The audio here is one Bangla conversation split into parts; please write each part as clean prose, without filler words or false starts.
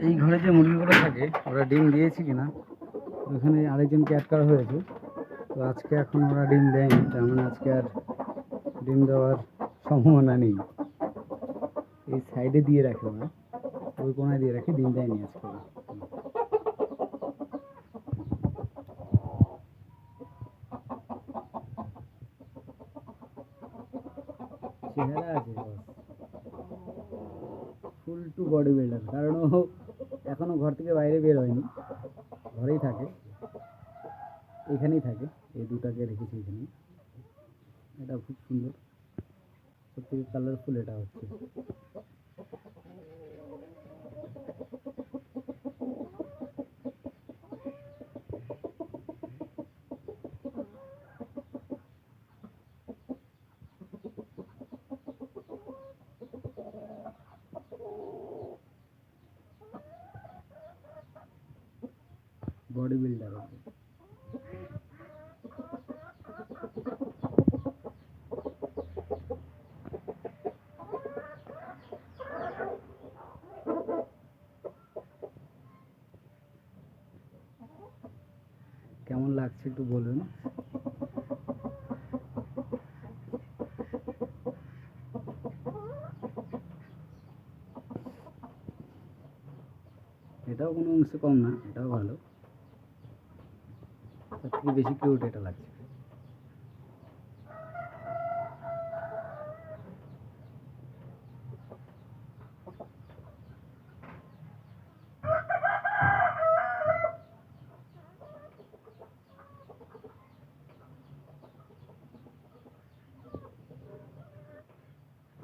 এই ঘরে যে মুরগিগুলো থাকে ওরা ডিম দিয়েছে কিনা ওখানে আরেকজনকে অ্যাড করা হয়েছে। তো আজকে এখন ওরা ডিম দেয়নি, তার মানে আজকে আর ডিম দেওয়ার সম্ভাবনা নেই। এই সাইডে দিয়ে রাখে ওরা, ওই কোনায় দিয়ে রাখে, ডিম দেয়নি আজকে ওরা। চেহারা আছে ফুল টু বডি বিল্ডার, কারণ ও এখনো ঘর থেকে বাইরে বের হয়নি, ঘরেই থাকে, এখানেই থাকে। এই দুটাকে রেখেছি এখানে। এটা খুব সুন্দর, সত্যি কালারফুল এটা হচ্ছে। বডি বিল্ডার আছে। কেমন লাগছে একটু বলুন। এটাও কোনো অংশে কম না, এটাও ভালো, তার থেকে বেশি কিউট এটা লাগছে।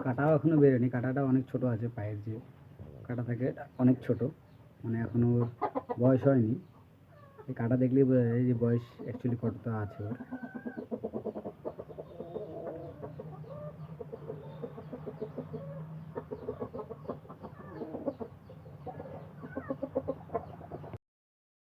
কাটাও এখনো বেরোয়নি, কাটাটা অনেক ছোট আছে, পায়ের যে কাটা থাকে অনেক ছোট, মানে এখনো ওর বয়স হয়নি। এই কাটা দেখলেই বোঝা যায় যে বয়স অ্যাকচুয়ালি কতটা আছে ওর।